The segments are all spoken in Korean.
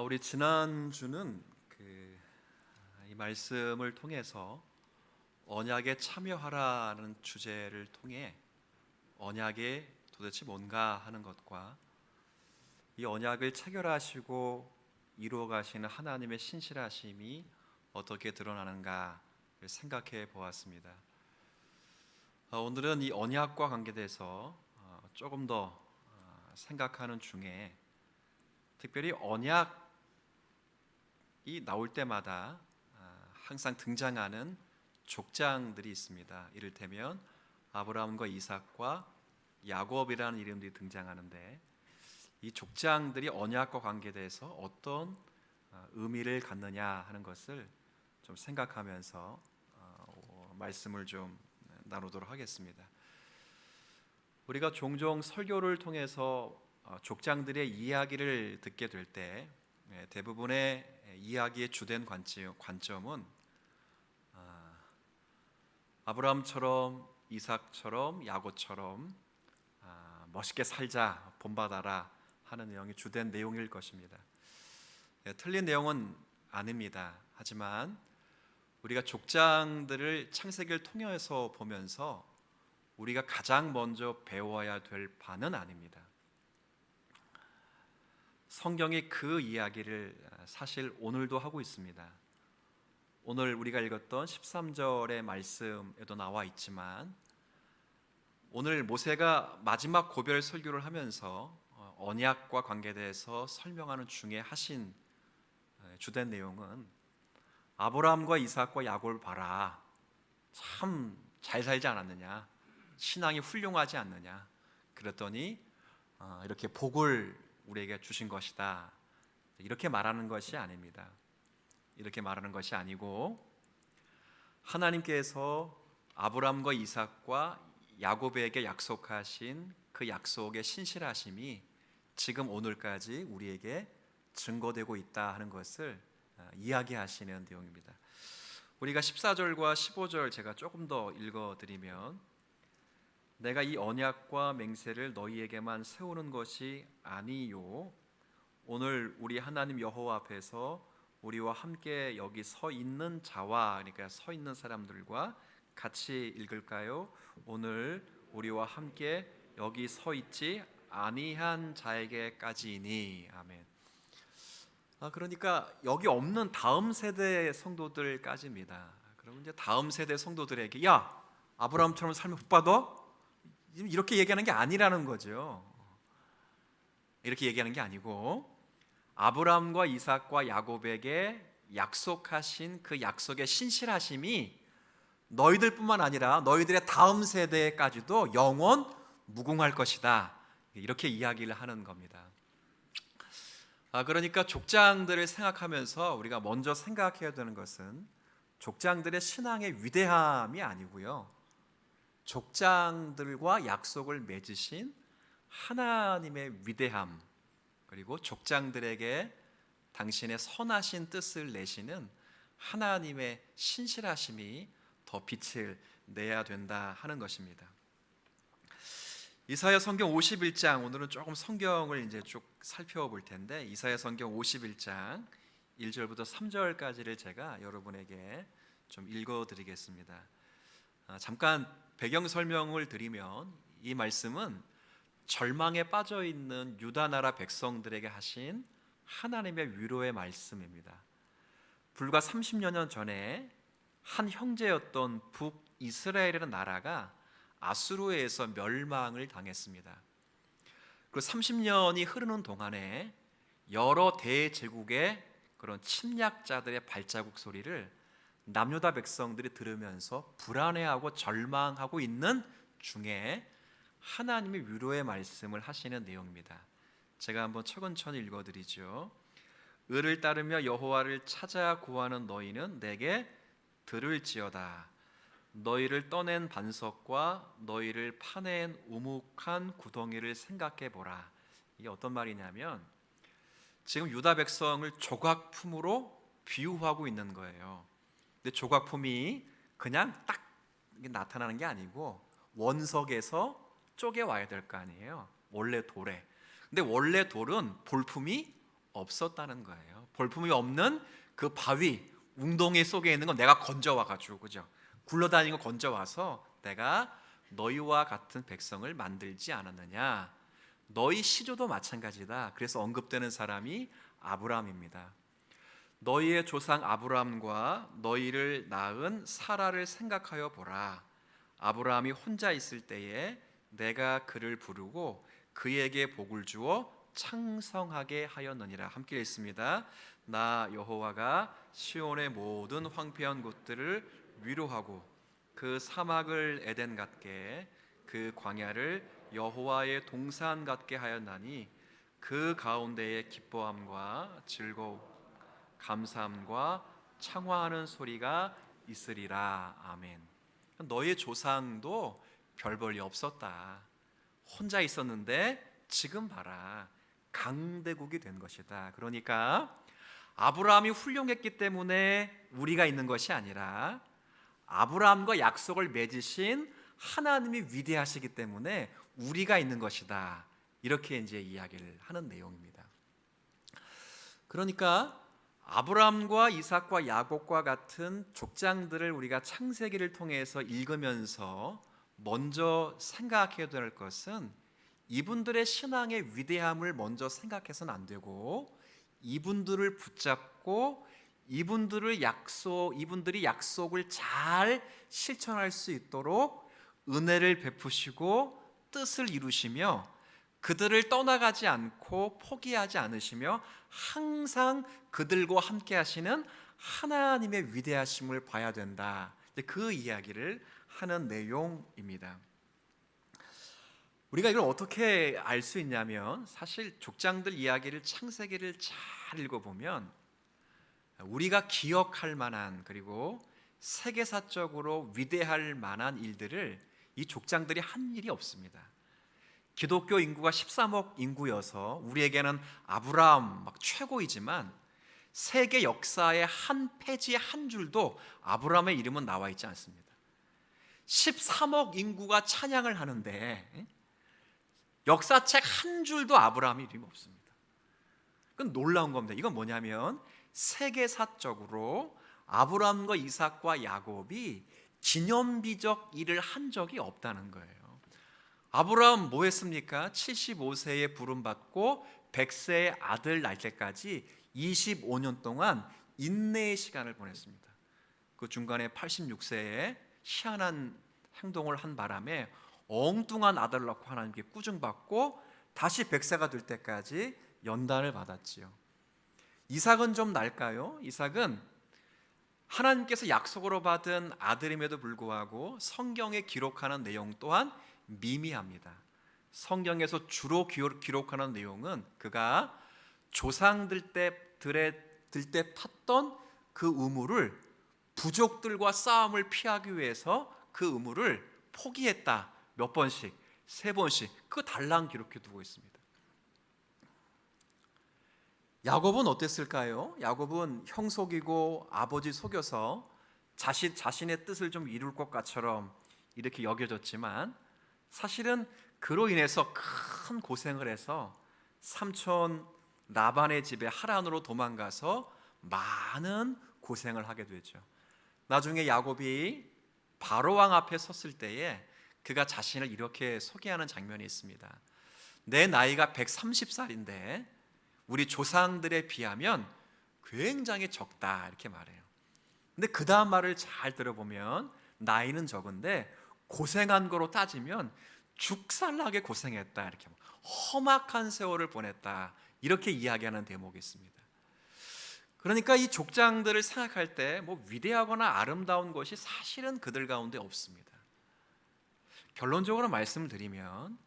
우리 지난주는 이 말씀을 통해서 언약에 참여하라는 주제를 통해 언약이 도대체 뭔가 하는 것과 이 언약을 체결하시고 이루어 가시는 하나님의 신실하심이 어떻게 드러나는가를 생각해 보았습니다. 오늘은 이 언약과 관계돼서 조금 더 생각하는 중에 특별히 언약이 나올 때마다 항상 등장하는 족장들이 있습니다. 이를테면 아브라함과 이삭과 야곱이라는 이름들이 등장하는데 이 족장들이 언약과 관계돼서 어떤 의미를 갖느냐 하는 것을 좀 생각하면서 말씀을 좀 나누도록 하겠습니다. 우리가 종종 설교를 통해서 족장들의 이야기를 듣게 될 때 대부분의 이야기의 주된 관점은 아브라함처럼 이삭처럼 야곱처럼 멋있게 살자 본받아라 하는 내용이 주된 내용일 것입니다. 틀린 내용은 아닙니다. 하지만 우리가 족장들을 창세기를 통해서 보면서 우리가 가장 먼저 배워야 될 바는 아닙니다. 성경이 그 이야기를 사실 오늘도 하고 있습니다. 오늘 우리가 읽었던 13절의 말씀에도 나와 있지만 오늘 모세가 마지막 고별 설교를 하면서 언약과 관계돼서 설명하는 중에 하신 주된 내용은 아브라함과 이삭과 야곱을 봐라. 참 잘 살지 않았느냐? 신앙이 훌륭하지 않느냐? 그랬더니 이렇게 복을 우리에게 주신 것이다. 이렇게 말하는 것이 아닙니다. 이렇게 말하는 것이 아니고 하나님께서 아브라함과 이삭과 야곱에게 약속하신 그 약속의 신실하심이 지금 오늘까지 우리에게 증거되고 있다 하는 것을 이야기하시는 내용입니다. 우리가 14절과 15절 제가 조금 더 읽어드리면 내가 이 언약과 맹세를 너희에게만 세우는 것이 아니요 오늘 우리 하나님 여호와 앞에서 우리와 함께 여기 서 있는 자와 그러니까 서 있는 사람들과 같이 읽을까요? 오늘 우리와 함께 여기 서 있지 아니한 자에게까지니. 아멘. 그러니까 여기 없는 다음 세대 성도들까지입니다. 그러면 이제 다음 세대 성도들에게 야 아브라함처럼 살면 복 받아? 이렇게 얘기하는 게 아니라는 거죠. 이렇게 얘기하는 게 아니고 아브라함과 이삭과 야곱에게 약속하신 그 약속의 신실하심이 너희들뿐만 아니라 너희들의 다음 세대까지도 영원 무궁할 것이다. 이렇게 이야기를 하는 겁니다. 그러니까 족장들을 생각하면서 우리가 먼저 생각해야 되는 것은 족장들의 신앙의 위대함이 아니고요. 족장들과 약속을 맺으신 하나님의 위대함 그리고 족장들에게 당신의 선하신 뜻을 내시는 하나님의 신실하심이 더 빛을 내야 된다 하는 것입니다. 이사야 성경 51장 오늘은 조금 성경을 이제 쭉 살펴볼 텐데 이사야 성경 51장 1절부터 3절까지를 제가 여러분에게 좀 읽어드리겠습니다. 잠깐 배경 설명을 드리면 이 말씀은 절망에 빠져 있는 유다 나라 백성들에게 하신 하나님의 위로의 말씀입니다. 불과 30여 년 전에 한 형제였던 북이스라엘이라는 나라가 아수르에 의해서 멸망을 당했습니다. 그 30년이 흐르는 동안에 여러 대제국의 그런 침략자들의 발자국 소리를 남유다 백성들이 들으면서 불안해하고 절망하고 있는 중에 하나님의 위로의 말씀을 하시는 내용입니다. 제가 한번 차근차근 읽어드리죠. 의를 따르며 여호와를 찾아 구하는 너희는 내게 들을지어다. 너희를 떠낸 반석과 너희를 파낸 우묵한 구덩이를 생각해 보라. 이게 어떤 말이냐면 지금 유다 백성을 조각품으로 비유하고 있는 거예요. 근데 조각품이 그냥 딱 나타나는 게 아니고 원석에서 쪼개 와야 될 거 아니에요. 원래 돌에. 근데 원래 돌은 볼품이 없었다는 거예요. 볼품이 없는 그 바위, 웅덩이 속에 있는 건 내가 건져와 가지고, 그죠? 굴러다니는 거 건져와서 내가 너희와 같은 백성을 만들지 않았느냐. 너희 시조도 마찬가지다. 그래서 언급되는 사람이 아브라함입니다. 너희의 조상 아브라함과 너희를 낳은 사라를 생각하여 보라. 아브라함이 혼자 있을 때에 내가 그를 부르고 그에게 복을 주어 창성하게 하였느니라. 함께 읽습니다. 나 여호와가 시온의 모든 황폐한 곳들을 위로하고 그 사막을 에덴 같게 그 광야를 여호와의 동산 같게 하였나니 그 가운데에 기뻐함과 즐거움 감사함과 창화하는 소리가 있으리라. 아멘. 너의 조상도 별 볼일 없었다. 혼자 있었는데 지금 봐라. 강대국이 된 것이다. 그러니까 아브라함이 훌륭했기 때문에 우리가 있는 것이 아니라 아브라함과 약속을 맺으신 하나님이 위대하시기 때문에 우리가 있는 것이다. 이렇게 이제 이야기를 하는 내용입니다. 그러니까 아브라함과 이삭과 야곱과 같은 족장들을 우리가 창세기를 통해서 읽으면서 먼저 생각해야 될 것은 이분들의 신앙의 위대함을 먼저 생각해서는 안 되고 이분들을 붙잡고 이분들이 약속을 잘 실천할 수 있도록 은혜를 베푸시고 뜻을 이루시며 그들을 떠나가지 않고 포기하지 않으시며 항상 그들과 함께 하시는 하나님의 위대하심을 봐야 된다. 그 이야기를 하는 내용입니다. 우리가 이걸 어떻게 알 수 있냐면 사실 족장들 이야기를 창세기를 잘 읽어보면 우리가 기억할 만한 그리고 세계사적으로 위대할 만한 일들을 이 족장들이 한 일이 없습니다. 기독교 인구가 13억 인구여서 우리에게는 아브라함 막 최고이지만 세계 역사의 한 페이지의 한 줄도 아브라함의 이름은 나와 있지 않습니다. 13억 인구가 찬양을 하는데 역사책 한 줄도 아브라함의 이름이 없습니다. 그건 놀라운 겁니다. 이건 뭐냐면 세계사적으로 아브라함과 이삭과 야곱이 기념비적 일을 한 적이 없다는 거예요. 아브라함 뭐 했습니까? 75세에 부름받고 100세의 아들 낳을 때까지 25년 동안 인내의 시간을 보냈습니다. 그 중간에 86세에 희한한 행동을 한 바람에 엉뚱한 아들을 낳고 하나님께 꾸중받고 다시 100세가 될 때까지 연단을 받았지요. 이삭은 좀 날까요? 이삭은 하나님께서 약속으로 받은 아들임에도 불구하고 성경에 기록하는 내용 또한 미미합니다. 성경에서 주로 기록하는 내용은 그가 조상들 때 팠던 그 의무를 부족들과 싸움을 피하기 위해서 그 의무를 포기했다. 몇 번씩? 3번씩. 그 달랑 기록해 두고 있습니다. 야곱은 어땠을까요? 야곱은 형 속이고 아버지 속여서 자신의 뜻을 좀 이룰 것처럼 이렇게 여겨졌지만 사실은 그로 인해서 큰 고생을 해서 삼촌 라반의 집에 하란으로 도망가서 많은 고생을 하게 되죠. 나중에 야곱이 바로왕 앞에 섰을 때에 그가 자신을 이렇게 소개하는 장면이 있습니다. 내 나이가 130살인데 우리 조상들에 비하면 굉장히 적다 이렇게 말해요. 근데 그 다음 말을 잘 들어보면 나이는 적은데 고생한 거로 따지면 죽살나게 고생했다 이렇게 험악한 세월을 보냈다 이렇게 이야기하는 대목이 있습니다. 그러니까 이 족장들을 생각할 때 뭐 위대하거나 아름다운 것이 사실은 그들 가운데 없습니다. 결론적으로 말씀을 드리면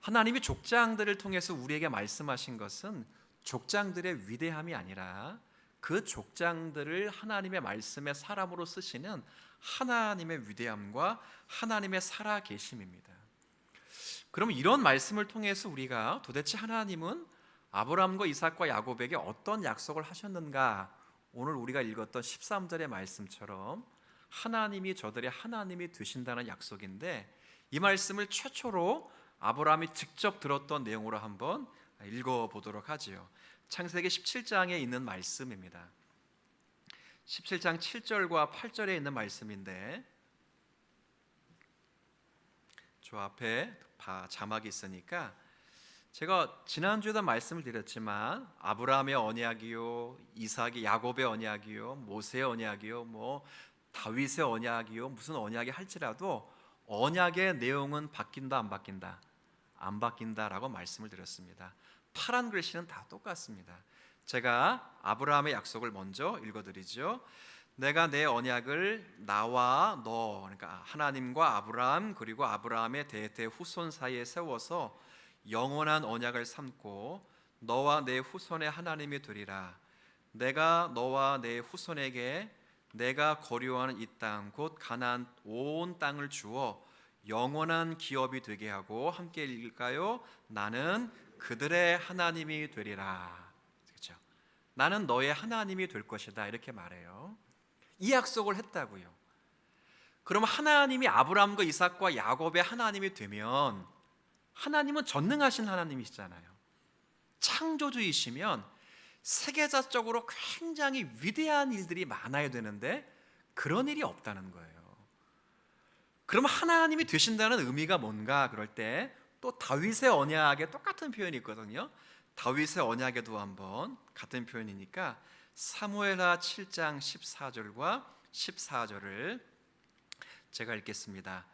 하나님이 족장들을 통해서 우리에게 말씀하신 것은 족장들의 위대함이 아니라 그 족장들을 하나님의 말씀의 사람으로 쓰시는 하나님의 위대함과 하나님의 살아계심입니다. 그럼 이런 말씀을 통해서 우리가 도대체 하나님은 아브라함과 이삭과 야곱에게 어떤 약속을 하셨는가? 오늘 우리가 읽었던 13절의 말씀처럼 하나님이 저들의 하나님이 되신다는 약속인데 이 말씀을 최초로 아브라함이 직접 들었던 내용으로 한번 읽어보도록 하지요. 창세기 17장에 있는 말씀입니다. 17장 7절과 8절에 있는 말씀인데 저 앞에 자막이 있으니까 제가 지난주에도 말씀을 드렸지만 아브라함의 언약이요, 이삭의 야곱의 언약이요, 모세의 언약이요, 뭐 다윗의 언약이요, 무슨 언약이 할지라도 언약의 내용은 바뀐다 안 바뀐다? 안 바뀐다라고 말씀을 드렸습니다. 파란 글씨는 다 똑같습니다. 제가 아브라함의 약속을 먼저 읽어드리죠. 내가 내 언약을 나와 너, 그러니까 하나님과 아브라함 그리고 아브라함의 대대 후손 사이에 세워서 영원한 언약을 삼고 너와 내 후손의 하나님이 되리라. 내가 너와 내 후손에게 내가 거류하는 이 땅 곧 가나안 온 땅을 주어 영원한 기업이 되게 하고, 함께 읽을까요? 나는 그들의 하나님이 되리라. 그렇죠? 나는 너의 하나님이 될 것이다, 이렇게 말해요. 이 약속을 했다고요. 그럼 하나님이 아브라함과 이삭과 야곱의 하나님이 되면 하나님은 전능하신 하나님이시잖아요. 창조주이시면 세계사적으로 굉장히 위대한 일들이 많아야 되는데 그런 일이 없다는 거예요. 그럼 하나님이 되신다는 의미가 뭔가 그럴 때 또 다윗의 언약에 똑같은 표현이 있거든요. 다윗의 언약에도 한번 같은 표현이니까 사무엘하 7장 14절과 14절을 제가 읽겠습니다.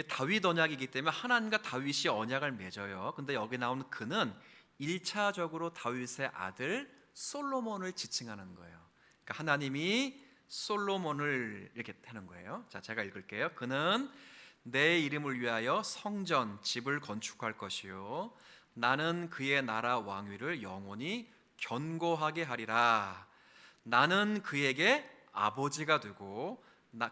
다윗 언약이기 때문에 하나님과 다윗이 언약을 맺어요. 근데 여기 나오는 그는 1차적으로 다윗의 아들 솔로몬을 지칭하는 거예요. 그러니까 하나님이 솔로몬을 이렇게 하는 거예요. 자, 제가 읽을게요. 그는 내 이름을 위하여 성전, 집을 건축할 것이요 나는 그의 나라 왕위를 영원히 견고하게 하리라. 나는 그에게 아버지가 되고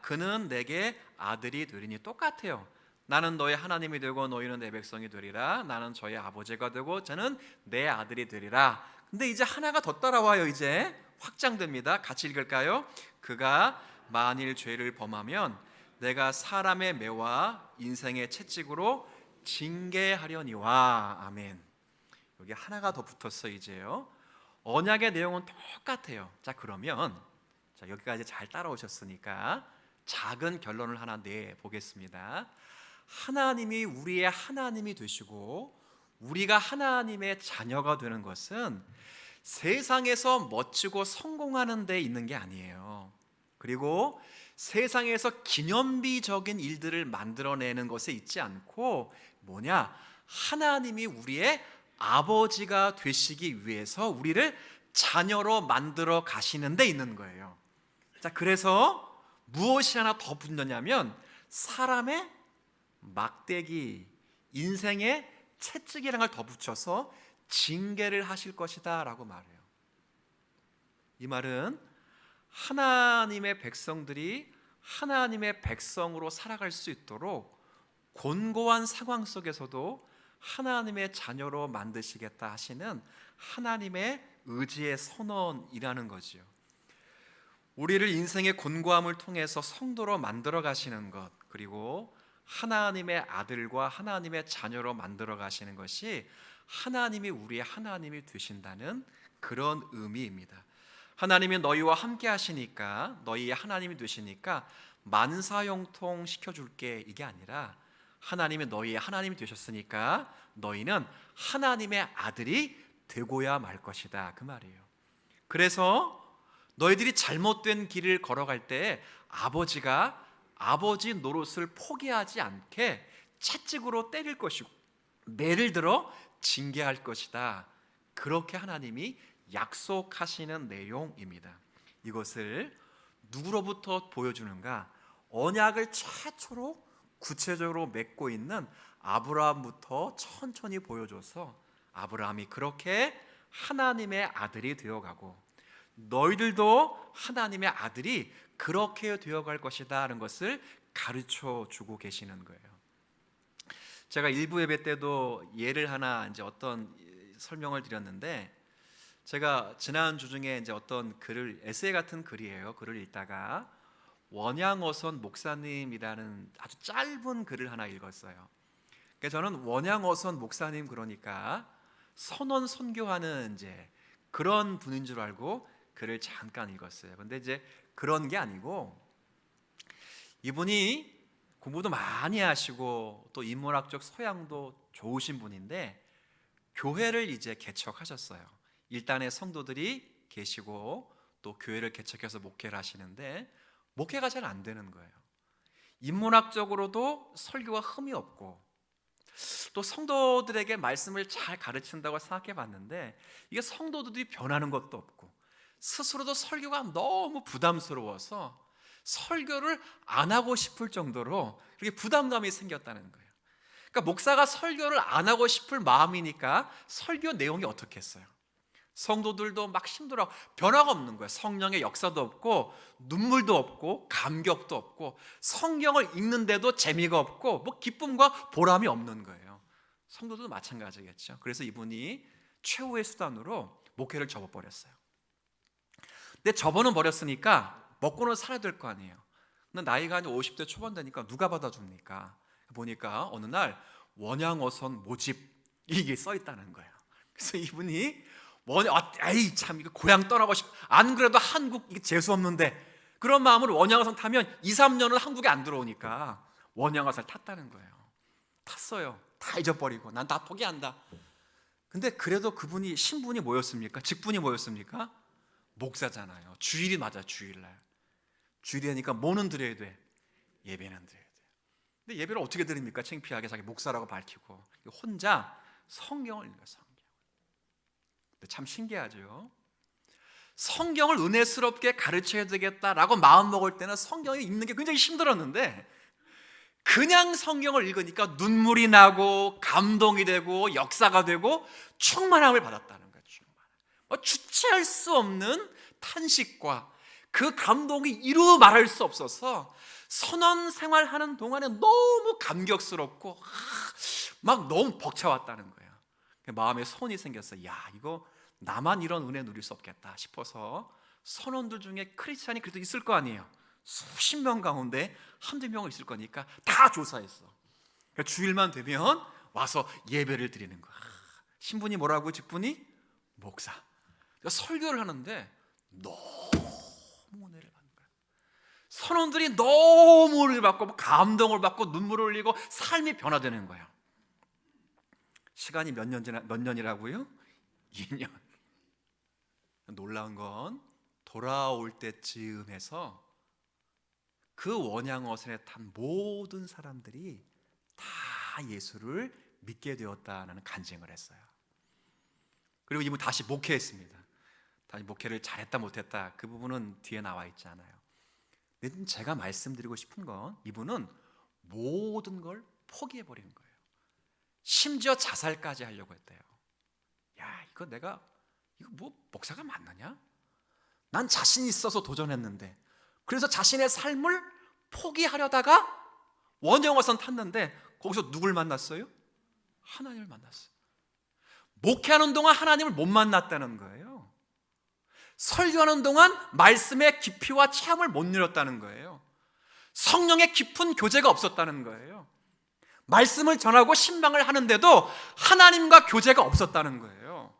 그는 내게 아들이 되리니. 똑같아요. 나는 너의 하나님이 되고 너희는 내 백성이 되리라. 나는 저의 아버지가 되고 저는 내 아들이 되리라. 근데 이제 하나가 더 따라와요. 이제 확장됩니다. 같이 읽을까요? 그가 만일 죄를 범하면 내가 사람의 매와 인생의 채찍으로 징계하려니와. 아멘. 여기 하나가 더 붙었어. 이제요. 언약의 내용은 똑같아요. 자, 그러면 여기까지 잘 따라오셨으니까 작은 결론을 하나 내보겠습니다. 하나님이 우리의 하나님이 되시고 우리가 하나님의 자녀가 되는 것은 세상에서 멋지고 성공하는 데 있는 게 아니에요. 그리고 세상에서 기념비적인 일들을 만들어내는 것에 있지 않고 뭐냐? 하나님이 우리의 아버지가 되시기 위해서 우리를 자녀로 만들어 가시는 데 있는 거예요. 자, 그래서 무엇이 하나 더 붙느냐면 사람의 막대기, 인생의 채찍이라는 걸 더 붙여서 징계를 하실 것이다 라고 말해요. 이 말은 하나님의 백성들이 하나님의 백성으로 살아갈 수 있도록 곤고한 상황 속에서도 하나님의 자녀로 만드시겠다 하시는 하나님의 의지의 선언이라는 거지요. 우리를 인생의 곤고함을 통해서 성도로 만들어 가시는 것, 그리고 하나님의 아들과 하나님의 자녀로 만들어 가시는 것이 하나님이 우리의 하나님이 되신다는 그런 의미입니다. 하나님이 너희와 함께 하시니까, 너희의 하나님이 되시니까 만사형통 시켜줄게, 이게 아니라 하나님이 너희의 하나님이 되셨으니까 너희는 하나님의 아들이 되고야 말 것이다, 그 말이에요. 그래서 너희들이 잘못된 길을 걸어갈 때 아버지가 아버지 노릇을 포기하지 않게 채찍으로 때릴 것이고 매를 들어 징계할 것이다. 그렇게 하나님이 약속하시는 내용입니다. 이것을 누구로부터 보여주는가? 언약을 최초로 구체적으로 맺고 있는 아브라함부터 천천히 보여줘서 아브라함이 그렇게 하나님의 아들이 되어가고 너희들도 하나님의 아들이 그렇게 되어갈 것이다 하는 것을 가르쳐 주고 계시는 거예요. 제가 일부 예배 때도 예를 하나 이제 어떤 설명을 드렸는데, 제가 지난주 중에 이제 어떤 글을, 에세이 같은 글이에요. 글을 읽다가 원양어선 목사님이라는 아주 짧은 글을 하나 읽었어요. 그러니까 저는 원양어선 목사님, 그러니까 선원 선교하는 이제 그런 분인 줄 알고 글을 잠깐 읽었어요. 근데 이제 그런 게 아니고, 이분이 공부도 많이 하시고 또 인문학적 소양도 좋으신 분인데 교회를 이제 개척하셨어요. 일단의 성도들이 계시고 또 교회를 개척해서 목회를 하시는데 목회가 잘 안 되는 거예요. 인문학적으로도 설교가 흠이 없고 또 성도들에게 말씀을 잘 가르친다고 생각해 봤는데 이게 성도들이 변하는 것도 없고 스스로도 설교가 너무 부담스러워서 설교를 안 하고 싶을 정도로 그렇게 부담감이 생겼다는 거예요. 그러니까 목사가 설교를 안 하고 싶을 마음이니까 설교 내용이 어떻겠어요? 성도들도 막 힘들어, 변화가 없는 거예요. 성령의 역사도 없고 눈물도 없고 감격도 없고 성경을 읽는데도 재미가 없고 뭐 기쁨과 보람이 없는 거예요. 성도들도 마찬가지겠죠. 그래서 이분이 최후의 수단으로 목회를 접어버렸어요. 근데 접어는 버렸으니까 먹고는 살아야 될 거 아니에요. 근데 나이가 한 50대 초반 되니까 누가 받아줍니까? 보니까 어느 날 원양어선 모집 이게 써 있다는 거예요. 그래서 이분이 에이 참 이거 고향 떠나고 싶. 안 그래도 한국 이게 재수 없는데 그런 마음으로 원양어선 타면 2, 3년은 한국에 안 들어오니까 원양어선을 탔다는 거예요. 탔어요. 다 잊어버리고 난 다 포기한다. 근데 그래도 그분이 신분이 뭐였습니까? 직분이 뭐였습니까? 목사잖아요. 주일이 맞아. 주일날 주일이니까 뭐는 드려야 돼? 예배는 드려야 돼. 근데 예배를 어떻게 드립니까? 창피하게 자기 목사라고 밝히고 혼자 성경을 읽어요. 성경. 근데 참 신기하죠. 성경을 은혜스럽게 가르쳐야 되겠다라고 마음 먹을 때는 성경을 읽는 게 굉장히 힘들었는데 그냥 성경을 읽으니까 눈물이 나고 감동이 되고 역사가 되고 충만함을 받았다는 거예요. 주체할 수 없는 탄식과 그 감동이 이루 말할 수 없어서 선원 생활하는 동안에 너무 감격스럽고 막 너무 벅차왔다는 거예요. 마음에 소원이 생겼어요. 야, 이거 나만 이런 은혜 누릴 수 없겠다 싶어서 선원들 중에 크리스찬이 그래도 있을 거 아니에요. 수십 명 가운데 한두 명은 있을 거니까 다 조사했어. 그러니까 주일만 되면 와서 예배를 드리는 거야. 신분이 뭐라고? 직분이 목사. 그러니까 설교를 하는데 너무 은혜를 받는 거야. 선원들이 너무 은혜를 받고 감동을 받고 눈물을 흘리고 삶이 변화되는 거예요. 시간이 몇 년이라고요? 2년. 놀라운 건 돌아올 때쯤에서 그 원양어선에 탄 모든 사람들이 다 예수를 믿게 되었다는 간증을 했어요. 그리고 이분 다시 목회했습니다. 다시 목회를 잘했다 못했다 그 부분은 뒤에 나와 있지 않아요. 근데 제가 말씀드리고 싶은 건 이분은 모든 걸 포기해버린 거예요. 심지어 자살까지 하려고 했대요. 야, 이거 뭐 목사가 맞느냐? 난 자신 있어서 도전했는데 그래서 자신의 삶을 포기하려다가 원양어선 탔는데 거기서 누굴 만났어요? 하나님을 만났어요. 목회하는 동안 하나님을 못 만났다는 거예요. 설교하는 동안 말씀의 깊이와 체험을 못 누렸다는 거예요. 성령의 깊은 교제가 없었다는 거예요. 말씀을 전하고 신방을 하는데도 하나님과 교제가 없었다는 거예요.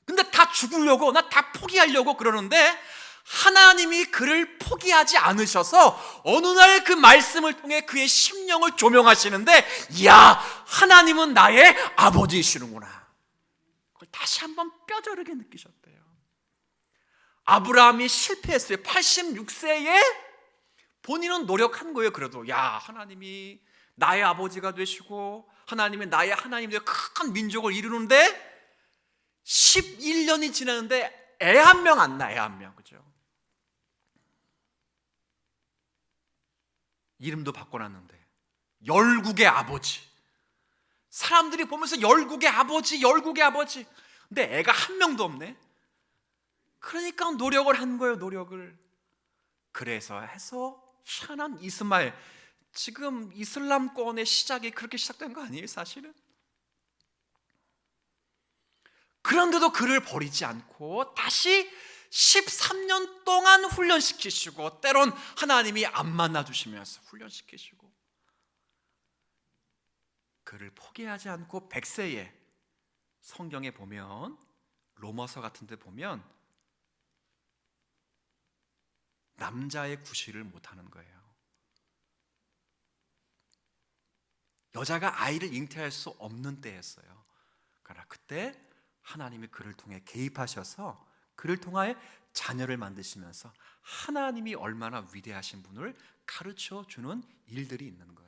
근데 다 죽으려고 나 다 포기하려고 그러는데 하나님이 그를 포기하지 않으셔서 어느 날 그 말씀을 통해 그의 심령을 조명하시는데 이야, 하나님은 나의 아버지이시는구나. 그걸 다시 한번 뼈저리게 느끼셨대요. 아브라함이 실패했어요. 86세에 본인은 노력한 거예요. 그래도 야, 하나님이 나의 아버지가 되시고 하나님이 나의 하나님이 되어 큰 민족을 이루는데 11년이 지났는데 애 한 명 안 나. 애 한 명. 그죠? 이름도 바꿔놨는데 열국의 아버지. 사람들이 보면서 열국의 아버지, 열국의 아버지. 근데 애가 한 명도 없네. 그러니까 노력을 한 거예요. 노력을. 그래서 해서 희한한 이스마엘. 지금 이슬람권의 시작이 그렇게 시작된 거 아니에요? 사실은. 그런데도 그를 버리지 않고 다시 13년 동안 훈련시키시고 때론 하나님이 안 만나주시면서 훈련시키시고 그를 포기하지 않고 100세에 성경에 보면, 로마서 같은 데 보면 남자의 구실을 못하는 거예요. 여자가 아이를 잉태할 수 없는 때였어요. 그러나 그때 하나님이 그를 통해 개입하셔서 그를 통하여 자녀를 만드시면서 하나님이 얼마나 위대하신 분을 가르쳐 주는 일들이 있는 거예요.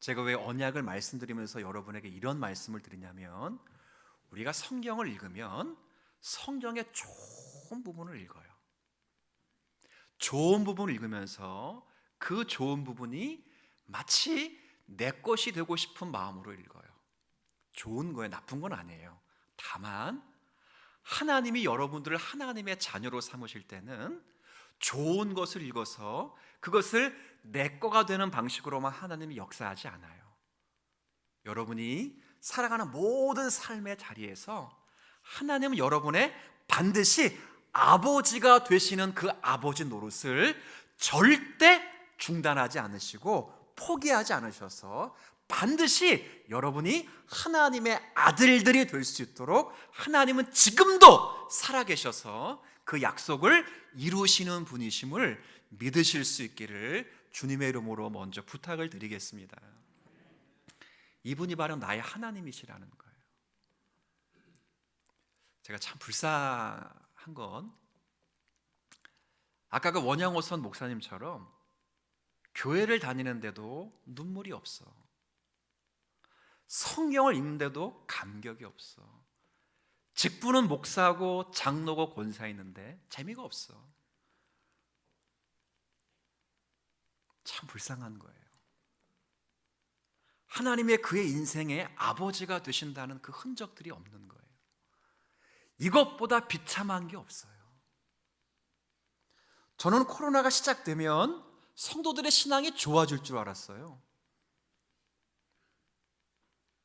제가 왜 언약을 말씀드리면서 여러분에게 이런 말씀을 드리냐면, 우리가 성경을 읽으면 성경의 좋은 부분을 읽어요. 좋은 부분을 읽으면서 그 좋은 부분이 마치 내 것이 되고 싶은 마음으로 읽어요. 좋은 거예요. 나쁜 건 아니에요. 다만 하나님이 여러분들을 하나님의 자녀로 삼으실 때는 좋은 것을 읽어서 그것을 내 거가 되는 방식으로만 하나님이 역사하지 않아요. 여러분이 살아가는 모든 삶의 자리에서 하나님은 여러분의 반드시 아버지가 되시는 그 아버지 노릇을 절대 중단하지 않으시고 포기하지 않으셔서 반드시 여러분이 하나님의 아들들이 될 수 있도록 하나님은 지금도 살아계셔서 그 약속을 이루시는 분이심을 믿으실 수 있기를 주님의 이름으로 먼저 부탁을 드리겠습니다. 이분이 바로 나의 하나님이시라는 거예요. 제가 참 불쌍한 건, 아까 그 원양어선 목사님처럼 교회를 다니는데도 눈물이 없어. 성경을 읽는데도 감격이 없어. 직분은 목사고 장로고 권사있는데 재미가 없어. 참 불쌍한 거예요. 하나님의 그의 인생에 아버지가 되신다는 그 흔적들이 없는 거예요. 이것보다 비참한 게 없어요. 저는 코로나가 시작되면 성도들의 신앙이 좋아질 줄 알았어요.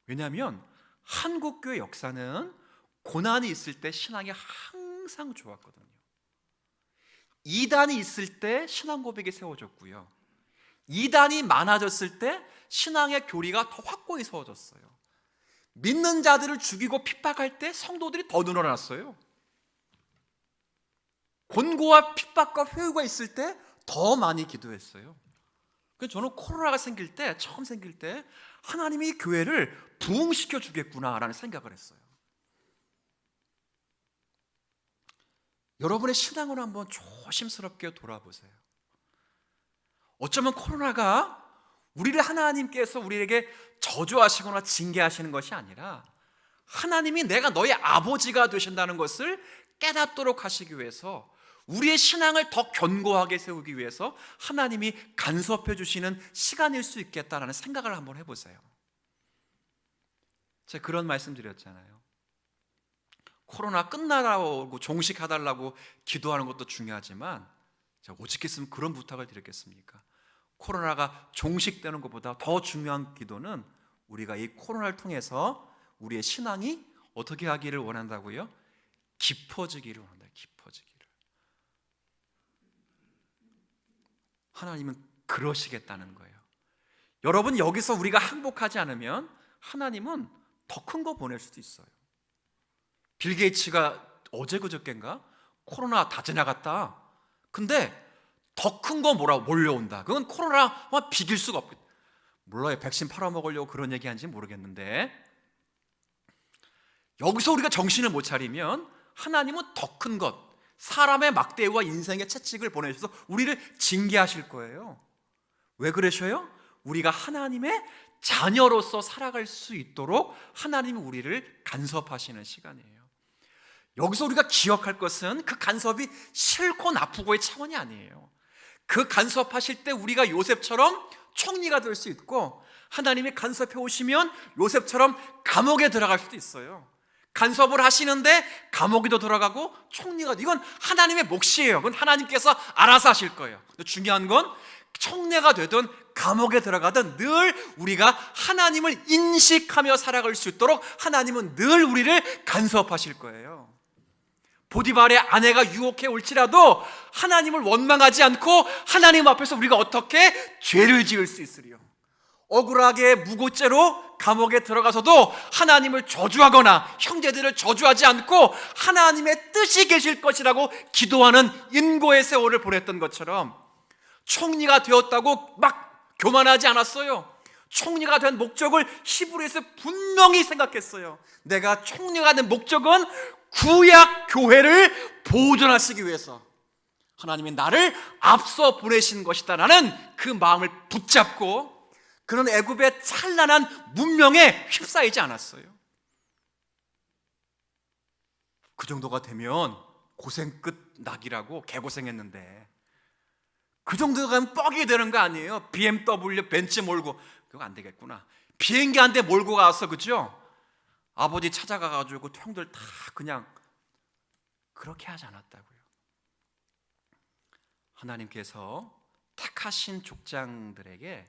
왜냐하면 한국교회 역사는 고난이 있을 때 신앙이 항상 좋았거든요. 이단이 있을 때 신앙 고백이 세워졌고요, 이단이 많아졌을 때 신앙의 교리가 더 확고히 세워졌어요. 믿는 자들을 죽이고 핍박할 때 성도들이 더 늘어났어요. 곤고와 핍박과 회유가 있을 때 더 많이 기도했어요. 그래서 저는 코로나가 생길 때, 처음 생길 때 하나님이 교회를 부흥시켜 주겠구나라는 생각을 했어요. 여러분의 신앙을 한번 조심스럽게 돌아보세요. 어쩌면 코로나가 우리를 하나님께서 우리에게 저주하시거나 징계하시는 것이 아니라 하나님이 내가 너의 아버지가 되신다는 것을 깨닫도록 하시기 위해서, 우리의 신앙을 더 견고하게 세우기 위해서 하나님이 간섭해 주시는 시간일 수 있겠다라는 생각을 한번 해보세요. 제가 그런 말씀 드렸잖아요. 코로나 끝나라고 종식해달라고 기도하는 것도 중요하지만, 제가 오직 했으면 그런 부탁을 드렸겠습니까? 코로나가 종식되는 것보다 더 중요한 기도는 우리가 이 코로나를 통해서 우리의 신앙이 어떻게 하기를 원한다고요? 깊어지기를 원한다. 깊어지기를. 하나님은 그러시겠다는 거예요. 여러분, 여기서 우리가 항복하지 않으면 하나님은 더 큰 거 보낼 수도 있어요. 빌 게이츠가 어제 그저께인가 코로나 다 지나갔다. 근데 더 큰 거 뭐라고 몰려온다. 그건 코로나와 비길 수가 없겠다. 몰라요. 백신 팔아먹으려고 그런 얘기 하는지 모르겠는데, 여기서 우리가 정신을 못 차리면 하나님은 더 큰 것, 사람의 막대와 인생의 채찍을 보내셔서 우리를 징계하실 거예요. 왜 그러셔요? 우리가 하나님의 자녀로서 살아갈 수 있도록 하나님이 우리를 간섭하시는 시간이에요. 여기서 우리가 기억할 것은 그 간섭이 싫고 나쁘고의 차원이 아니에요. 그 간섭하실 때 우리가 요셉처럼 총리가 될 수 있고, 하나님이 간섭해 오시면 요셉처럼 감옥에 들어갈 수도 있어요. 간섭을 하시는데 감옥에도 들어가고 총리가, 이건 하나님의 몫이에요. 그건 하나님께서 알아서 하실 거예요. 근데 중요한 건 총리가 되든 감옥에 들어가든 늘 우리가 하나님을 인식하며 살아갈 수 있도록 하나님은 늘 우리를 간섭하실 거예요. 보디발의 아내가 유혹해 올지라도 하나님을 원망하지 않고 하나님 앞에서 우리가 어떻게 죄를 지을 수 있으리요? 억울하게 무고죄로 감옥에 들어가서도 하나님을 저주하거나 형제들을 저주하지 않고 하나님의 뜻이 계실 것이라고 기도하는 인고의 세월을 보냈던 것처럼 총리가 되었다고 막 교만하지 않았어요. 총리가 된 목적을 히브리에서 분명히 생각했어요. 내가 총리가 된 목적은 구약 교회를 보존하시기 위해서 하나님이 나를 앞서 보내신 것이다 라는 그 마음을 붙잡고 그런 애굽의 찬란한 문명에 휩싸이지 않았어요. 그 정도가 되면 고생 끝 낙이라고 개고생했는데 그 정도가 가면 뻑이 되는 거 아니에요? BMW 벤츠 몰고 그거 안 되겠구나. 비행기 한 대 몰고 가서 그죠? 아버지 찾아가가지고 형들 다 그냥 그렇게 하지 않았다고요. 하나님께서 택하신 족장들에게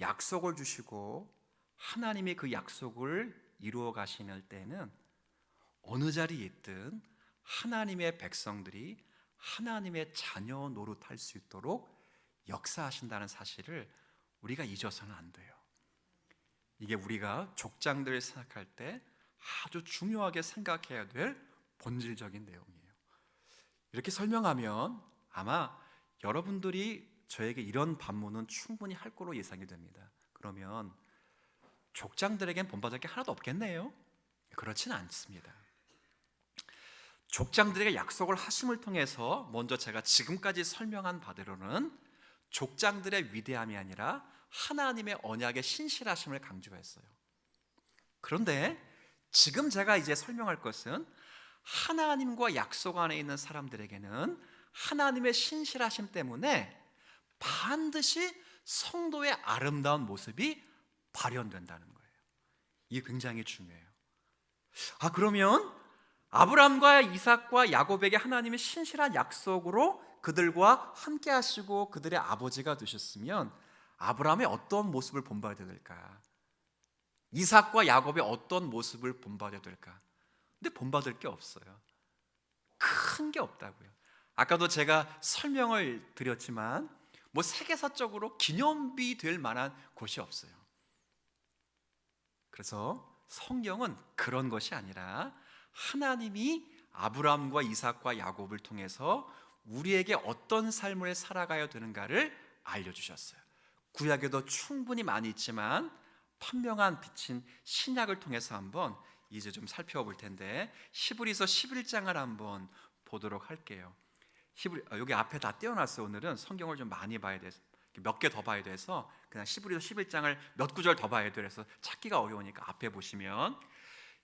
약속을 주시고 하나님이 그 약속을 이루어 가시는 때는 어느 자리에 있든 하나님의 백성들이 하나님의 자녀 노릇할 수 있도록 역사하신다는 사실을 우리가 잊어서는 안 돼요. 이게 우리가 족장들을 생각할 때 아주 중요하게 생각해야 될 본질적인 내용이에요. 이렇게 설명하면 아마 여러분들이 저에게 이런 반문은 충분히 할 거로 예상이 됩니다. 그러면 족장들에겐 본받을 게 하나도 없겠네요? 그렇지는 않습니다. 족장들에게 약속을 하심을 통해서 먼저 제가 지금까지 설명한 바대로는 족장들의 위대함이 아니라 하나님의 언약의 신실하심을 강조했어요. 그런데 지금 제가 이제 설명할 것은 하나님과 약속 안에 있는 사람들에게는 하나님의 신실하심 때문에 반드시 성도의 아름다운 모습이 발현된다는 거예요. 이게 굉장히 중요해요. 그러면 아브라함과 이삭과 야곱에게 하나님의 신실한 약속으로 그들과 함께 하시고 그들의 아버지가 되셨으면 아브라함의 어떤 모습을 본받아야 될까? 이삭과 야곱의 어떤 모습을 본받아야 될까? 근데 본받을 게 없어요. 큰 게 없다고요. 아까도 제가 설명을 드렸지만 세계사적으로 기념비 될 만한 곳이 없어요. 그래서 성경은 그런 것이 아니라 하나님이 아브라함과 이삭과 야곱을 통해서 우리에게 어떤 삶을 살아가야 되는가를 알려주셨어요. 구약에도 충분히 많이 있지만 판명한 빛인 신약을 통해서 한번 이제 좀 살펴볼 텐데 히브리서 11장을 한번 보도록 할게요. 여기 앞에 다 띄워놨어요. 오늘은 성경을 좀 많이 봐야 돼서 몇 개 더 봐야 돼서 그냥 히브리서 11장을 몇 구절 더 봐야 돼요. 그래서 찾기가 어려우니까 앞에 보시면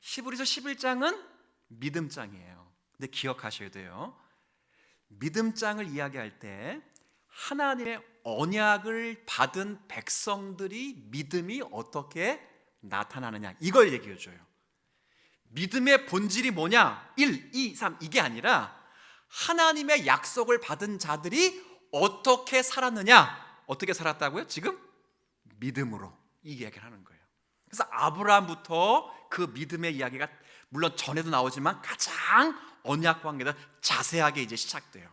히브리서 11장은 믿음장이에요. 근데 기억하셔야 돼요. 믿음장을 이야기할 때 하나님의 언약을 받은 백성들이 믿음이 어떻게 나타나느냐 이걸 얘기해 줘요. 믿음의 본질이 뭐냐? 1, 2, 3 이게 아니라 하나님의 약속을 받은 자들이 어떻게 살았느냐? 어떻게 살았다고요? 지금? 믿음으로 이 이야기를 하는 거예요. 그래서 아브라함부터 그 믿음의 이야기가 물론 전에도 나오지만 가장 언약 관계가 자세하게 이제 시작돼요.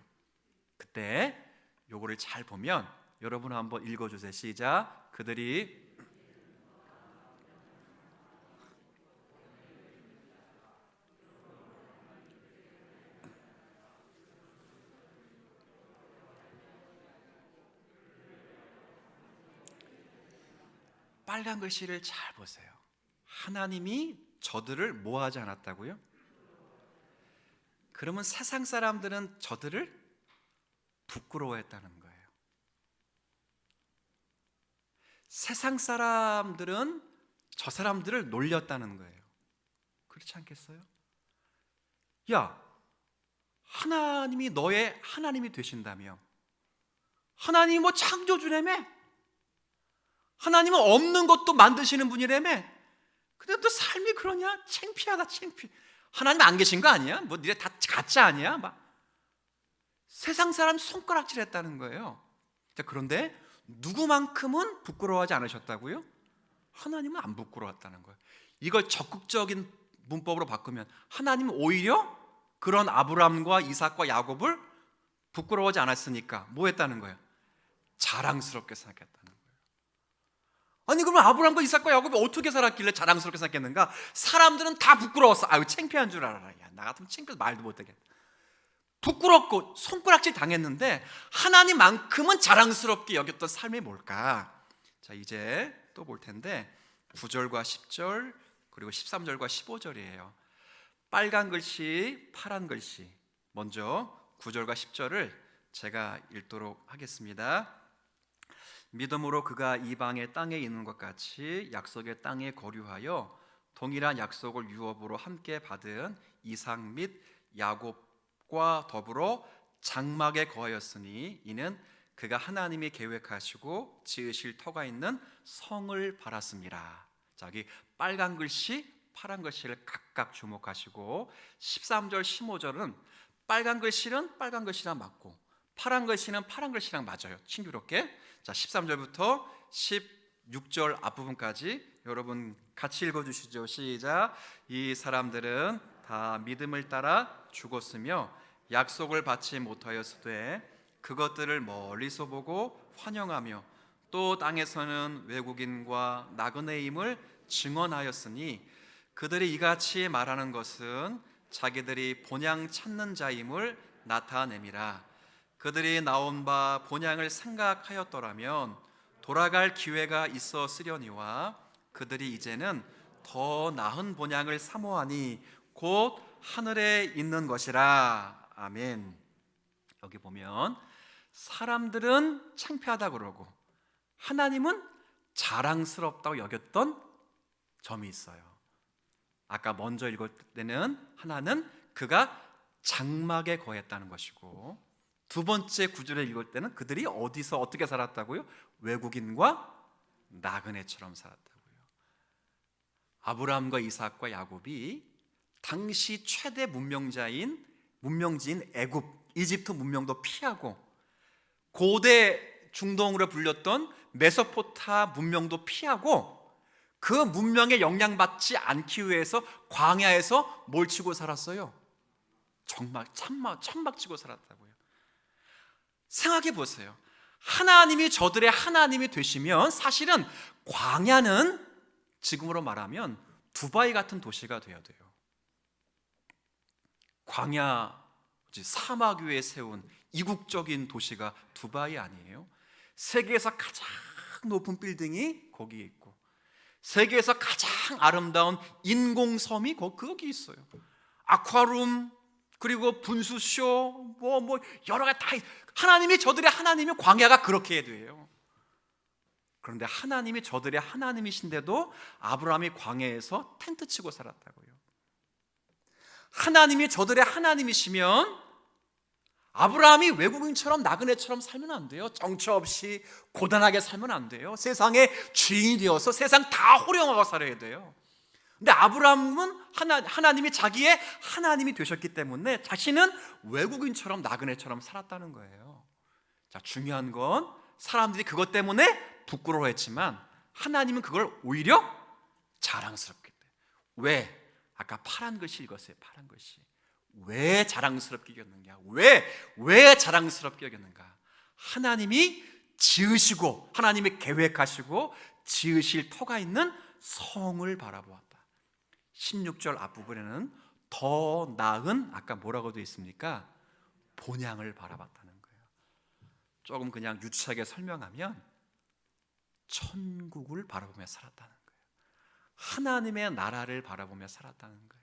그때 요거를 잘 보면 여러분 한번 읽어주세요. 시작. 그들이 빨간 글씨를 잘 보세요. 하나님이 저들을 뭐 하지 않았다고요? 그러면 세상 사람들은 저들을 부끄러워했다는 거예요. 세상 사람들은 저 사람들을 놀렸다는 거예요. 그렇지 않겠어요? 야, 하나님이 너의 하나님이 되신다며 하나님이 창조주라며 하나님은 없는 것도 만드시는 분이라며 근데 너 삶이 그러냐? 창피하다 창피해. 하나님 안 계신 거 아니야? 니네 다 가짜 아니야? 세상 사람 손가락질 했다는 거예요. 자, 그런데 누구만큼은 부끄러워하지 않으셨다고요? 하나님은 안 부끄러웠다는 거예요. 이걸 적극적인 문법으로 바꾸면 하나님은 오히려 그런 아브라함과 이삭과 야곱을 부끄러워하지 않았으니까 뭐 했다는 거예요? 자랑스럽게 생각했다는 거예요. 아니 그러면 아브라함과 이삭과 야곱이 어떻게 살았길래 자랑스럽게 살았겠는가? 사람들은 다 부끄러웠어. 아유 창피한 줄 알아라. 야, 나 같으면 창피해서 말도 못하겠다. 부끄럽고 손가락질 당했는데 하나님만큼은 자랑스럽게 여겼던 삶이 뭘까? 자, 이제 또 볼 텐데 9절과 10절 그리고 13절과 15절이에요. 빨간 글씨, 파란 글씨. 먼저 9절과 10절을 제가 읽도록 하겠습니다. 믿음으로 그가 이방의 땅에 있는 것 같이 약속의 땅에 거류하여 동일한 약속을 유업으로 함께 받은 이삭 및 야곱과 더불어 장막에 거하였으니 이는 그가 하나님이 계획하시고 지으실 터가 있는 성을 바랐습니다. 자, 여기 빨간 글씨, 파란 글씨를 각각 주목하시고 13절, 15절은 빨간 글씨는 빨간 글씨랑 맞고 파란 글씨는 파란 글씨랑 맞아요. 싱그럽게. 자, 13절부터 16절 앞부분까지 여러분 같이 읽어주시죠. 시작. 이 사람들은 다 믿음을 따라 죽었으며 약속을 받지 못하였으되 그것들을 멀리서 보고 환영하며 또 땅에서는 외국인과 나그네임을 증언하였으니 그들이 이같이 말하는 것은 자기들이 본향 찾는 자임을 나타냄이라. 그들이 나온 바 본향을 생각하였더라면 돌아갈 기회가 있었으려니와 그들이 이제는 더 나은 본향을 사모하니 곧 하늘에 있는 것이라. 아멘. 여기 보면 사람들은 창피하다 그러고 하나님은 자랑스럽다고 여겼던 점이 있어요. 아까 먼저 읽을 때는 하나는 그가 장막에 거했다는 것이고 두 번째 구절에 읽을 때는 그들이 어디서 어떻게 살았다고요? 외국인과 나그네처럼 살았다고요. 아브라함과 이삭과 야곱이 당시 최대 문명지인 애굽, 이집트 문명도 피하고 고대 중동으로 불렸던 메소포타 문명도 피하고 그 문명에 영향받지 않기 위해서 광야에서 뭘 치고 살았어요? 천막 치고 살았다고요. 생각해 보세요. 하나님이 저들의 하나님이 되시면 사실은 광야는 지금으로 말하면 두바이 같은 도시가 되어야 돼요. 광야 사막 위에 세운 이국적인 도시가 두바이 아니에요? 세계에서 가장 높은 빌딩이 거기에 있고 세계에서 가장 아름다운 인공섬이 거기 있어요. 아쿠아룸 그리고 분수쇼 뭐 여러 가지 다 하나님이 저들의 하나님이 광야가 그렇게 해야 돼요. 그런데 하나님이 저들의 하나님이신데도 아브라함이 광야에서 텐트 치고 살았다고요. 하나님이 저들의 하나님이시면 아브라함이 외국인처럼 나그네처럼 살면 안 돼요. 정처 없이 고단하게 살면 안 돼요. 세상의 주인이 되어서 세상 다 호령하고 살아야 돼요. 근데 아브라함은 하나님이 자기의 하나님이 되셨기 때문에 자신은 외국인처럼 나그네처럼 살았다는 거예요. 자, 중요한 건 사람들이 그것 때문에 부끄러워했지만 하나님은 그걸 오히려 자랑스럽게 돼. 왜? 아까 파란 글씨 읽었어요. 파란 글씨. 왜 자랑스럽게 여겼느냐? 왜 자랑스럽게 여겼는가? 하나님이 지으시고 하나님이 계획하시고 지으실 터가 있는 성을 바라보았다. 16절 앞부분에는 더 나은 아까 뭐라고 되어 있습니까? 본향을 바라봤다는 거예요. 조금 그냥 유치하게 설명하면 천국을 바라보며 살았다는 거예요. 하나님의 나라를 바라보며 살았다는 거예요.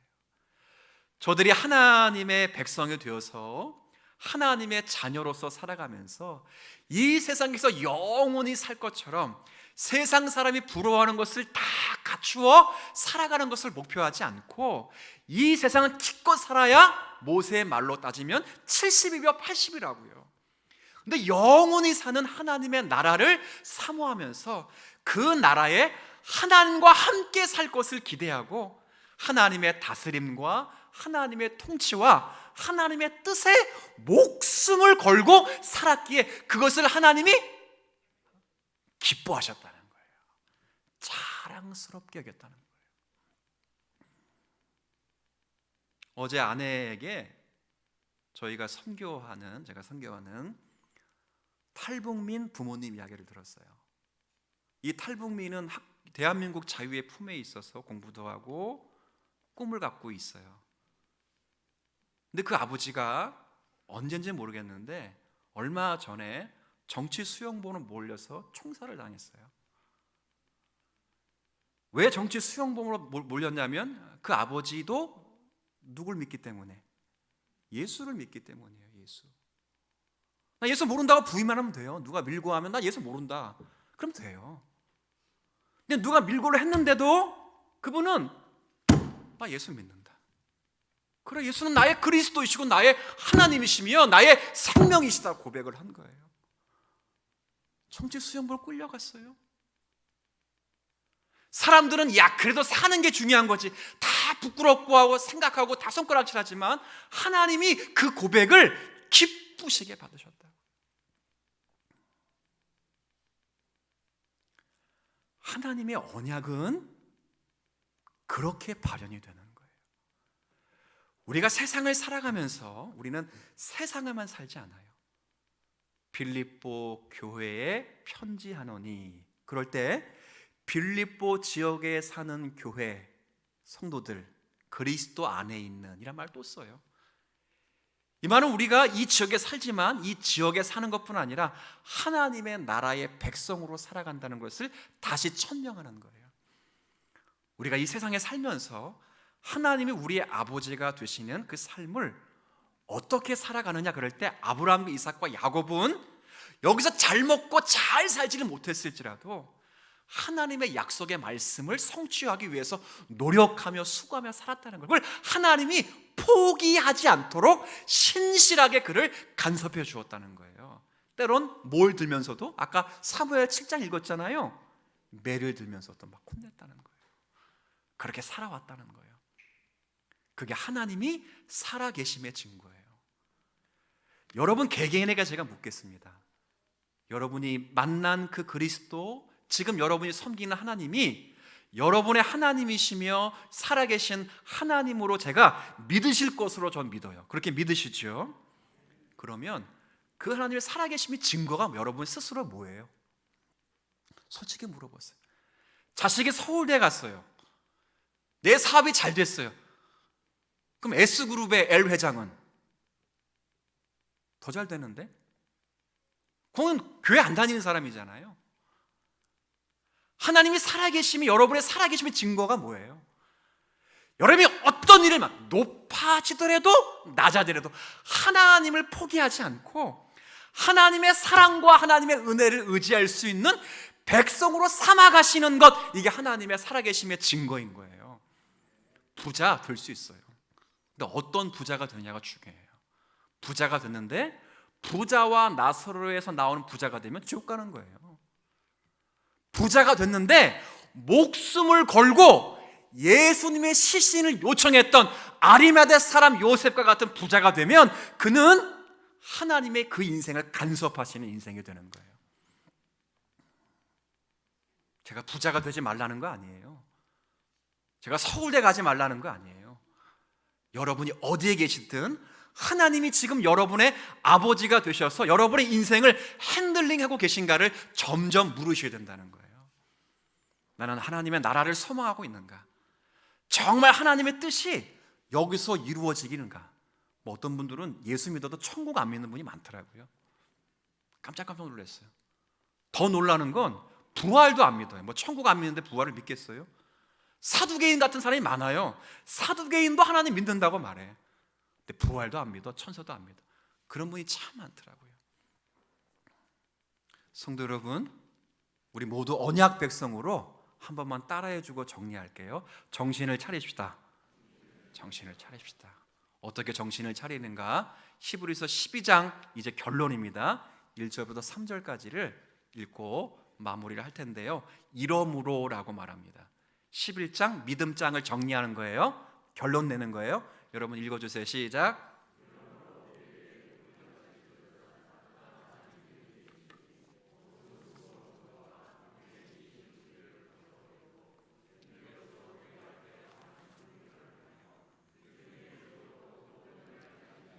저들이 하나님의 백성이 되어서 하나님의 자녀로서 살아가면서 이 세상에서 영원히 살 것처럼 세상 사람이 부러워하는 것을 다 갖추어 살아가는 것을 목표하지 않고 이 세상은 기껏 살아야 모세의 말로 따지면 70이며 80이라고요. 근데 영원히 사는 하나님의 나라를 사모하면서 그 나라에 하나님과 함께 살 것을 기대하고 하나님의 다스림과 하나님의 통치와 하나님의 뜻에 목숨을 걸고 살았기에 그것을 하나님이 기뻐하셨다는 거예요. 자랑스럽게 여겼다는 거예요. 어제 아내에게 제가 선교하는 탈북민 부모님 이야기를 들었어요. 이 탈북민은 대한민국 자유의 품에 있어서 공부도 하고 꿈을 갖고 있어요. 근데 그 아버지가 언젠지 모르겠는데 얼마 전에 정치 수용보로 몰려서 총살을 당했어요. 왜 정치 수용보로 몰렸냐면 그 아버지도 누굴 믿기 때문에? 예수를 믿기 때문이에요. 예수. 나 예수 모른다고 부인만 하면 돼요. 누가 밀고 하면 나 예수 모른다, 그럼 돼요. 근데 누가 밀고를 했는데도 그분은 나 예수 믿는다. 그래, 예수는 나의 그리스도이시고 나의 하나님이시며 나의 생명이시다 고백을 한 거예요. 정치 수용보로 끌려갔어요. 사람들은 야 그래도 사는 게 중요한 거지, 다 부끄럽고 하고 생각하고 다 손가락질하지만 하나님이 그 고백을 기쁘시게 받으셨다. 하나님의 언약은 그렇게 발현이 되는 거예요. 우리가 세상을 살아가면서 우리는 세상에만 살지 않아요. 빌립보 교회에 편지하노니, 그럴 때 빌립보 지역에 사는 교회 성도들, 그리스도 안에 있는 이란 말 또 써요. 이 말은 우리가 이 지역에 살지만 이 지역에 사는 것뿐 아니라 하나님의 나라의 백성으로 살아간다는 것을 다시 천명하는 거예요. 우리가 이 세상에 살면서 하나님이 우리의 아버지가 되시는 그 삶을 어떻게 살아가느냐 그럴 때 아브라함과 이삭과 야곱은 여기서 잘 먹고 잘 살지는 못했을지라도 하나님의 약속의 말씀을 성취하기 위해서 노력하며 수고하며 살았다는 걸, 그걸 하나님이 포기하지 않도록 신실하게 그를 간섭해 주었다는 거예요. 때론 뭘 들면서도 아까 사무엘 7장 읽었잖아요. 매를 들면서도 막 혼냈다는 거예요. 그렇게 살아왔다는 거예요. 그게 하나님이 살아계심의 증거예요. 여러분 개개인에게 제가 묻겠습니다. 여러분이 만난 그 그리스도, 지금 여러분이 섬기는 하나님이 여러분의 하나님이시며 살아계신 하나님으로 제가 믿으실 것으로 전 믿어요. 그렇게 믿으시죠? 그러면 그 하나님의 살아계심의 증거가 여러분 스스로 뭐예요? 솔직히 물어보세요. 자식이 서울대 갔어요. 내 사업이 잘 됐어요. 그럼 S그룹의 L 회장은 더 잘 되는데? 그건 교회 안 다니는 사람이잖아요. 하나님이 살아계심이, 여러분의 살아계심의 증거가 뭐예요? 여러분이 어떤 일을 높아지더라도 낮아지더라도 하나님을 포기하지 않고 하나님의 사랑과 하나님의 은혜를 의지할 수 있는 백성으로 삼아가시는 것, 이게 하나님의 살아계심의 증거인 거예요. 부자 될 수 있어요. 근데 어떤 부자가 되느냐가 중요해요. 부자가 됐는데 부자와 나사로에서 나오는 부자가 되면 지옥 가는 거예요. 부자가 됐는데 목숨을 걸고 예수님의 시신을 요청했던 아리마대 사람 요셉과 같은 부자가 되면 그는 하나님의 그 인생을 간섭하시는 인생이 되는 거예요. 제가 부자가 되지 말라는 거 아니에요. 제가 서울대 가지 말라는 거 아니에요. 여러분이 어디에 계시든 하나님이 지금 여러분의 아버지가 되셔서 여러분의 인생을 핸들링하고 계신가를 점점 물으셔야 된다는 거예요. 나는 하나님의 나라를 소망하고 있는가? 정말 하나님의 뜻이 여기서 이루어지기는가? 어떤 분들은 예수 믿어도 천국 안 믿는 분이 많더라고요. 깜짝 놀랐어요. 더 놀라는 건 부활도 안 믿어요. 천국 안 믿는데 부활을 믿겠어요? 사두개인 같은 사람이 많아요. 사두개인도 하나님 믿는다고 말해. 근데 부활도 안 믿어, 천사도 안 믿어. 그런 분이 참 많더라고요. 성도 여러분, 우리 모두 언약 백성으로 한 번만 따라해주고 정리할게요. 정신을 차리십시다. 정신을 차리십시다. 어떻게 정신을 차리는가? 히브리서 12장 이제 결론입니다. 1절부터 3절까지를 읽고 마무리를 할 텐데요. 이러므로라고 말합니다. 11장 믿음장을 정리하는 거예요. 결론 내는 거예요. 여러분 읽어주세요. 시작.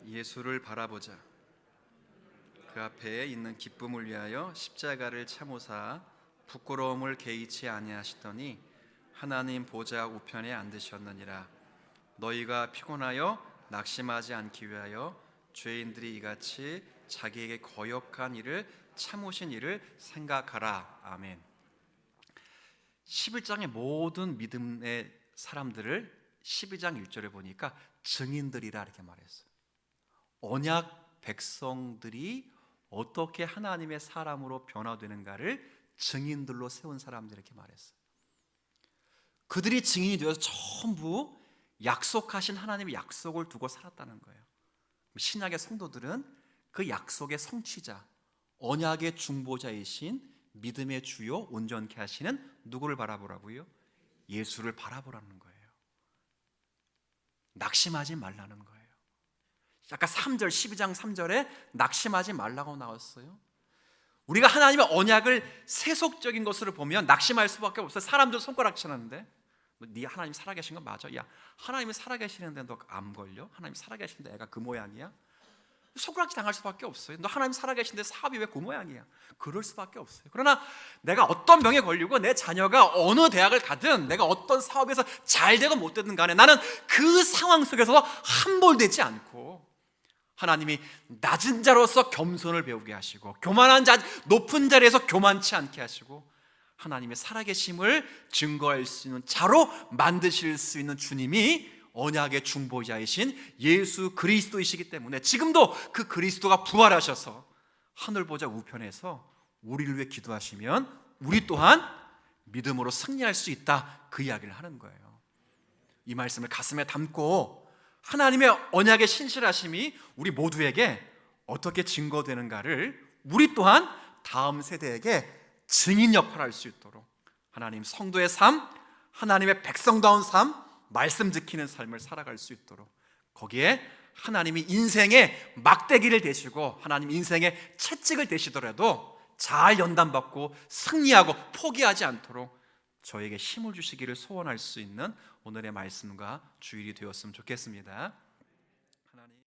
예수를 바라보자. 그 앞에 있는 기쁨을 위하여 십자가를 참으사 부끄러움을 개의치 아니하시더니 하나님 보좌 우편에 앉으셨느니라. 너희가 피곤하여 낙심하지 않기 위하여 죄인들이 이같이 자기에게 거역한 일을 참으신 일을 생각하라. 아멘. 11장의 모든 믿음의 사람들을 12장 1절에 보니까 증인들이라 이렇게 말했어요. 언약 백성들이 어떻게 하나님의 사람으로 변화되는가를 증인들로 세운 사람들 이렇게 말했어요. 그들이 증인이 되어서 전부 약속하신 하나님의 약속을 두고 살았다는 거예요. 신약의 성도들은 그 약속의 성취자, 언약의 중보자이신 믿음의 주요 온전케 하시는 누구를 바라보라고요? 예수를 바라보라는 거예요. 낙심하지 말라는 거예요. 아까 3절 12장 3절에 낙심하지 말라고 나왔어요. 우리가 하나님의 언약을 세속적인 것으로 보면 낙심할 수밖에 없어요. 사람들 손가락 치는데 네 하나님 살아계신 거 맞아? 야, 하나님이 살아계시는데 너 암 걸려? 하나님 살아계신데 애가 그 모양이야? 손가락질 당할 수밖에 없어요. 너 하나님 살아계신데 사업이 왜 그 모양이야? 그럴 수밖에 없어요. 그러나 내가 어떤 병에 걸리고 내 자녀가 어느 대학을 가든 내가 어떤 사업에서 잘 되고 못 되든 간에 나는 그 상황 속에서 함몰되지 않고 하나님이 낮은 자로서 겸손을 배우게 하시고 교만한 자 높은 자리에서 교만치 않게 하시고 하나님의 살아계심을 증거할 수 있는 자로 만드실 수 있는 주님이 언약의 중보자이신 예수 그리스도이시기 때문에 지금도 그 그리스도가 부활하셔서 하늘보좌 우편에서 우리를 위해 기도하시면 우리 또한 믿음으로 승리할 수 있다, 그 이야기를 하는 거예요. 이 말씀을 가슴에 담고 하나님의 언약의 신실하심이 우리 모두에게 어떻게 증거되는가를 우리 또한 다음 세대에게 증인 역할을 할 수 있도록 하나님 성도의 삶, 하나님의 백성다운 삶, 말씀 지키는 삶을 살아갈 수 있도록 거기에 하나님이 인생의 막대기를 대시고 하나님 인생의 채찍을 대시더라도 잘 연단받고 승리하고 포기하지 않도록 저에게 힘을 주시기를 소원할 수 있는 오늘의 말씀과 주일이 되었으면 좋겠습니다.